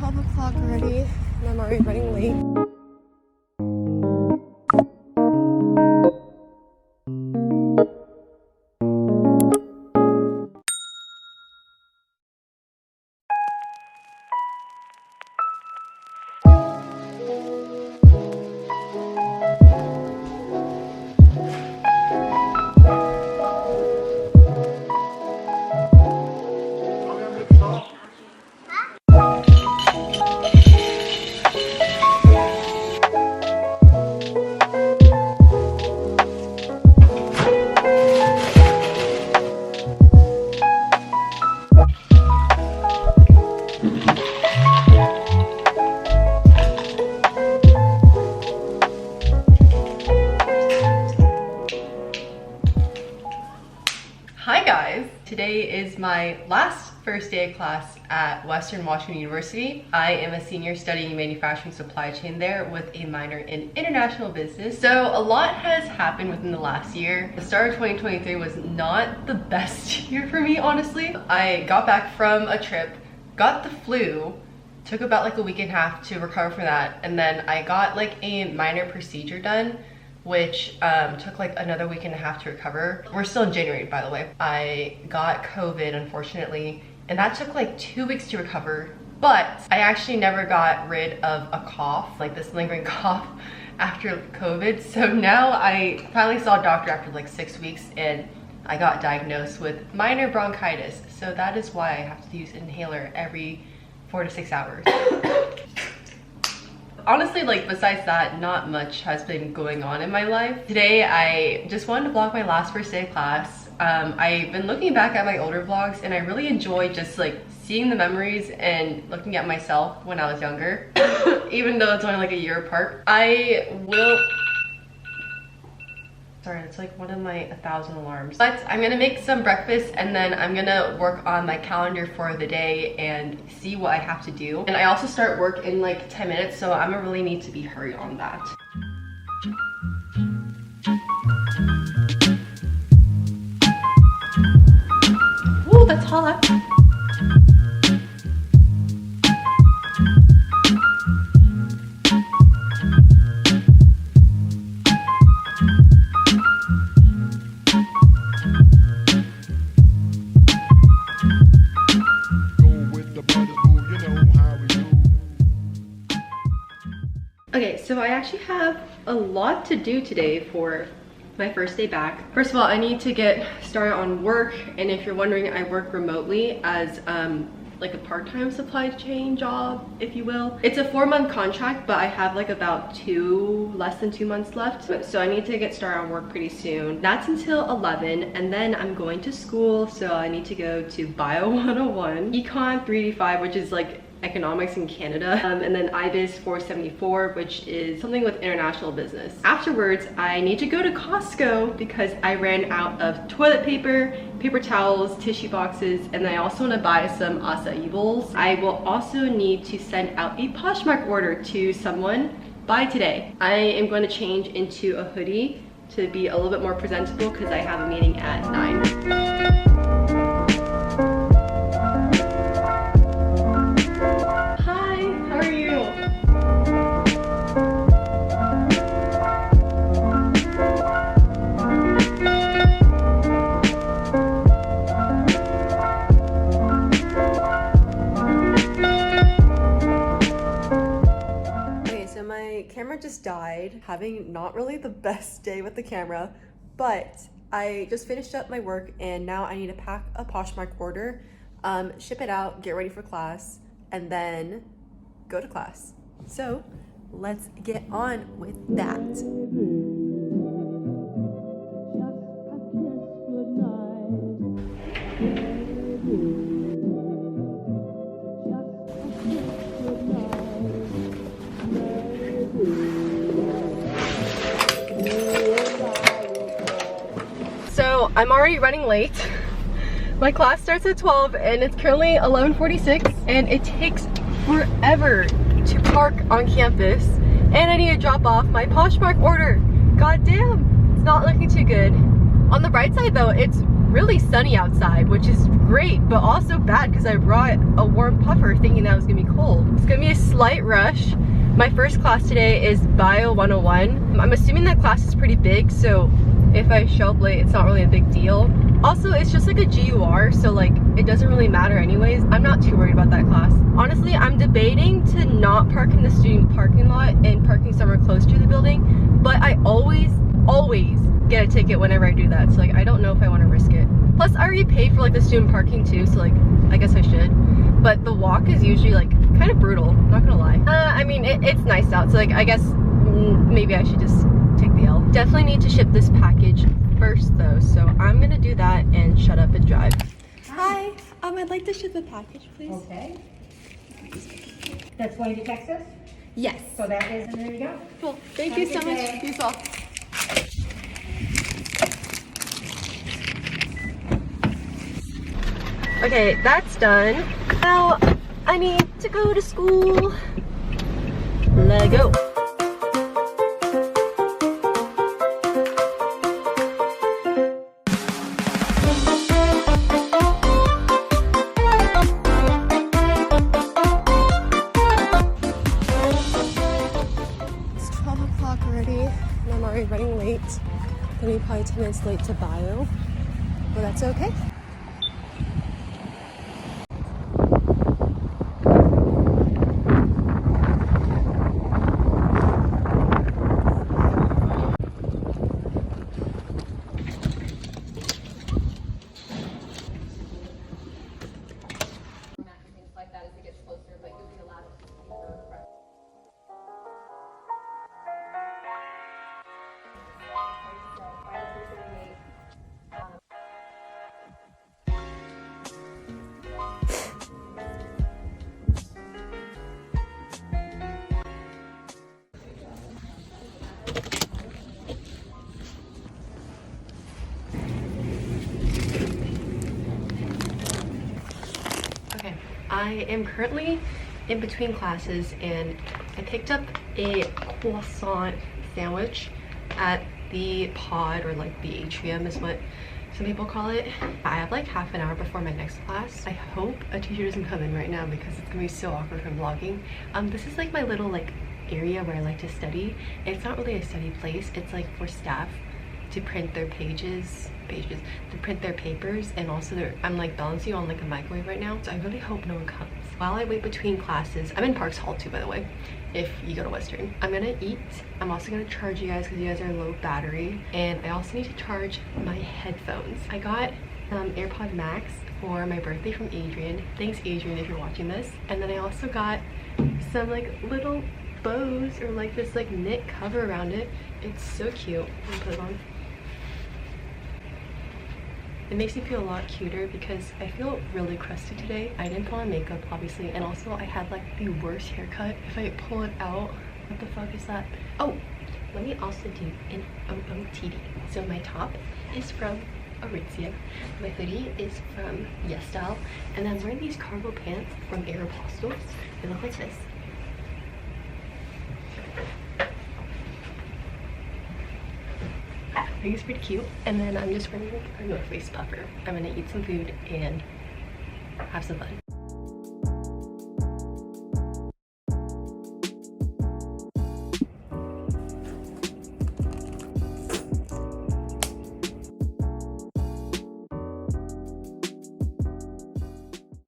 12 o'clock already, and I'm already running late. Hi guys! Today is my last first day of class at Western Washington University. I am a senior studying manufacturing supply chain there with a minor in international business. So a lot has happened within the last year. The start of 2023 was not the best year for me, honestly. I got back from a trip, got the flu, took about like a week and a half to recover from that, and then I got like a minor procedure done, which took like another week and a half to recover. We're still in January, by the way. I got COVID, unfortunately, and that took like 2 weeks to recover. But I actually never got rid of a cough, like this lingering cough after COVID. So now I finally saw a doctor after like 6 weeks, and I got diagnosed with minor bronchitis. So that is why I have to use an inhaler every 4 to 6 hours. Honestly, like besides that, not much has been going on in my life. Today, I just wanted to vlog my last first day of class. I've been looking back at my older vlogs, and I really enjoy just like seeing the memories and looking at myself when I was younger, even though it's only like a year apart. Sorry, it's like one of my 1,000 alarms. But I'm gonna make some breakfast, and then I'm gonna work on my calendar for the day and see what I have to do. And I also start work in like 10 minutes, so I'm gonna really need to be hurried on that. Ooh, that's hot. Okay, so I actually have a lot to do today for my first day back. First of all, I need to get started on work, and if you're wondering, I work remotely as like a part-time supply chain job, if you will. It's a 4-month contract, but I have like about less than 2 months left. So I need to get started on work pretty soon. That's until 11, and then I'm going to school. So I need to go to Bio 101, Econ 385, which is like economics in Canada, and then IBIS 474, which is something with international business. Afterwards, I need to go to Costco because I ran out of toilet paper, paper towels, tissue boxes, and I also want to buy some acai bowls. I will also need to send out a Poshmark order to someone by today. I am going to change into a hoodie to be a little bit more presentable because I have a meeting at 9. Camera just died, having not really the best day with the camera, but I just finished up my work, and now I need to pack a Poshmark order, ship it out, get ready for class, and then go to class. So let's get on with that. So I'm already running late. My class starts at 12 and it's currently 11:46, and it takes forever to park on campus, and I need to drop off my Poshmark order. God damn, it's not looking too good. On the bright side though, it's really sunny outside, which is great, but also bad because I brought a warm puffer thinking that it was gonna be cold. It's gonna slight rush. My first class today is Bio 101. I'm assuming that class is pretty big, so if I show up late, it's not really a big deal. Also, it's just like a GUR, so like it doesn't really matter anyways. I'm not too worried about that class. Honestly, I'm debating to not park in the student parking lot and parking somewhere close to the building, but I always get a ticket whenever I do that, so like I don't know if I want to risk it. Plus, I already paid for like the student parking too, so like I guess I should. But the walk is usually like kind of brutal, not gonna lie. I mean, it's nice out, so like I guess maybe I should just take the L. Definitely need to ship this package first though, so I'm gonna do that and shut up and drive. Hi, I'd like to ship a package, please. Okay. That's going to Texas? Yes. So that is, and there you go. Cool. Thank you so much. You as well. Okay, that's done. Now I need to go to school. Let's go. It's 12 o'clock already, and I'm already running late. Gonna be probably 10 minutes late to bio, but that's okay. I am currently in between classes and I picked up a croissant sandwich at the pod, or like the atrium is what some people call it. I have like half an hour before my next class. I hope a teacher doesn't come in right now because it's gonna be so awkward from vlogging. This is like my little like area where I like to study. It's not really a study place, it's like for staff to print their pages to print their papers, and also I'm like balancing on like a microwave right now, so I really hope no one comes. While I wait between classes, I'm in Parks Hall too, by the way, if you go to Western. I'm gonna eat. I'm also gonna charge you guys because you guys are low battery, and I also need to charge my headphones. I got AirPod Max for my birthday from Adrian. Thanks Adrian if you're watching this. And then I also got some like little bows, or like this like knit cover around it. It's so cute. I'm gonna put it on. It makes me feel a lot cuter because I feel really crusty today. I didn't put on makeup obviously, and also I had like the worst haircut. If I pull it out, what the fuck is that? Oh, let me also do an OOTD. So my top is from Aritzia, my hoodie is from Yes Style, and I'm wearing these cargo pants from Aeropostale. They look like this. I think it's pretty cute. And then I'm just wearing a North Face puffer. I'm gonna eat some food and have some fun.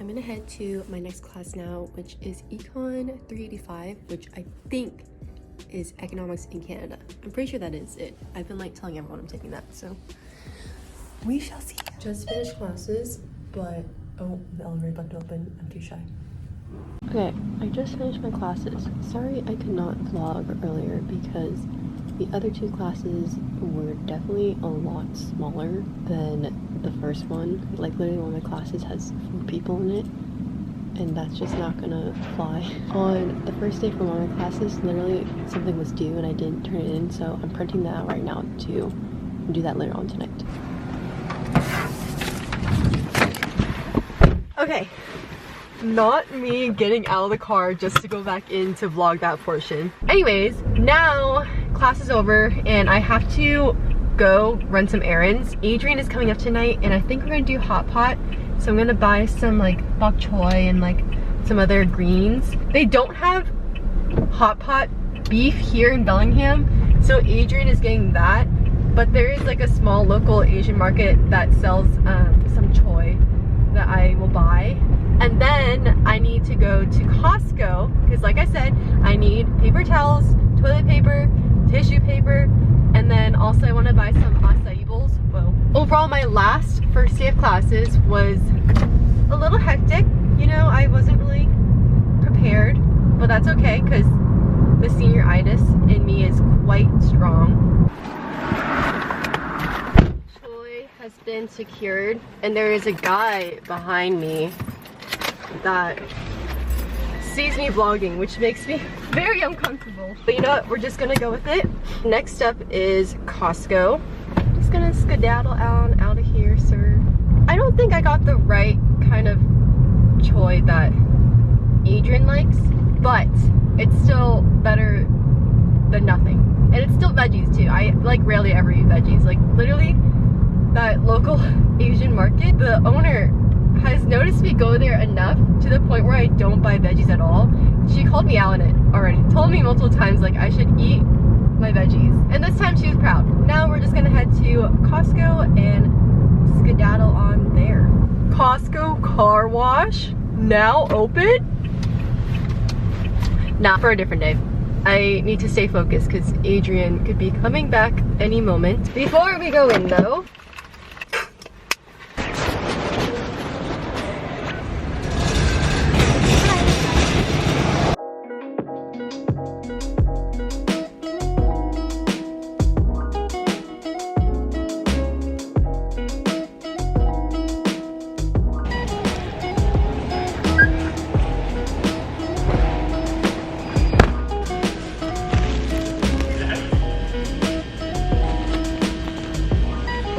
I'm gonna head to my next class now, which is Econ 385, which I think is economics in Canada. I'm pretty sure that is it. I've been like telling everyone I'm taking that, so we shall see. Just finished classes, but oh, the elevator button open. I'm too shy. Okay, I just finished my classes. Sorry I could not vlog earlier because the other two classes were definitely a lot smaller than the first one. Like literally one of my classes has 4 people in it, and that's just not gonna fly. On the first day from one of my classes, literally something was due and I didn't turn it in, so I'm printing that out right now to do that later on tonight. Okay, not me getting out of the car just to go back in to vlog that portion. Anyways, now class is over and I have to go run some errands. Adrian is coming up tonight and I think we're gonna do hot pot. So I'm gonna buy some like bok choy and like some other greens. They don't have hot pot beef here in Bellingham, so Adrian is getting that. But there is like a small local Asian market that sells some choy that I will buy. And then I need to go to Costco because, like I said, I need paper towels, toilet paper, tissue paper, and then also I want to buy some acai bowls. Whoa. Overall, my last first day of classes was a little hectic. You know, I wasn't really prepared, but that's okay because the senioritis in me is quite strong. Choy has been secured, and there is a guy behind me that sees me vlogging, which makes me very uncomfortable. But you know what? We're just gonna go with it. Next up is Costco. Just gonna skedaddle out of here, sir. I don't think I got the right kind of choy that Adrian likes, but it's still better than nothing. And it's still veggies too. I like rarely ever eat veggies. Like literally that local Asian market, the owner has noticed me go there enough to the point where I don't buy veggies at all. She called me out on it already. Told me multiple times like I should eat my veggies. And this time she was proud. Now we're just gonna head to Costco and skedaddle on there. Costco car wash now open? Not for a different day. I need to stay focused because Adrian could be coming back any moment. Before we go in though,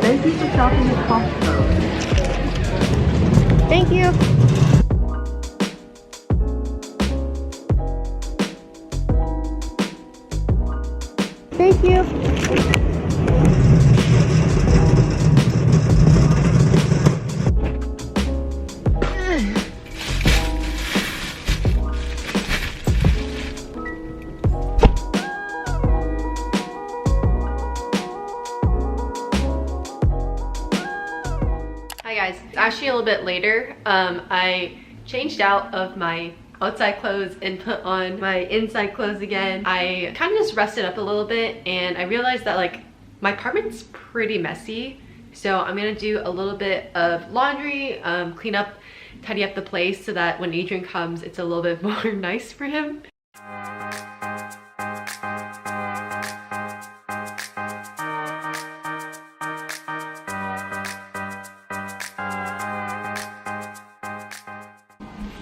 thank you for shopping at Costco. Thank you. Thank you. Hi guys, it's actually a little bit later. I changed out of my outside clothes and put on my inside clothes again. I kind of just rested up a little bit and I realized that like my apartment's pretty messy. So I'm gonna do a little bit of laundry, clean up, tidy up the place so that when Adrian comes, it's a little bit more nice for him.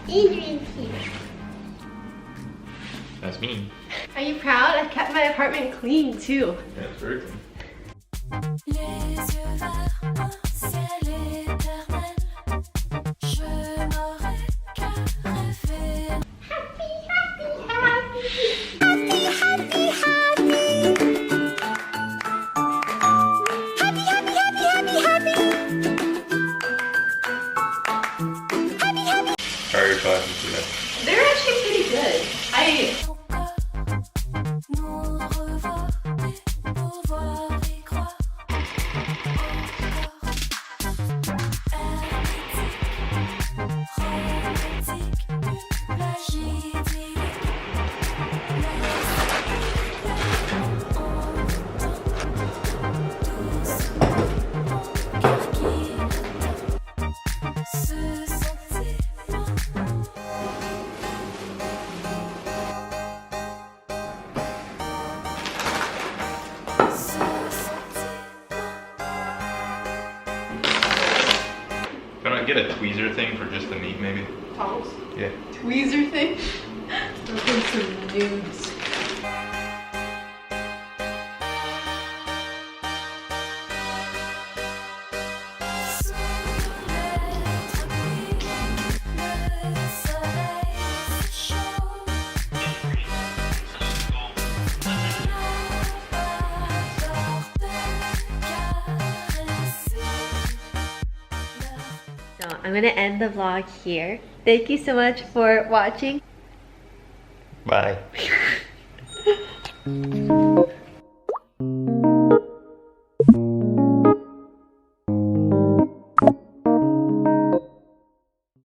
Adrian's here. That's me. Are you proud? I kept my apartment clean too. Yeah, it's very clean. How are your classes today? They're actually pretty good. Can I get a tweezer thing for just the meat, maybe? Towels? Yeah. Tweezer thing? Those are some nudes. I'm gonna end the vlog here. Thank you so much for watching. Bye.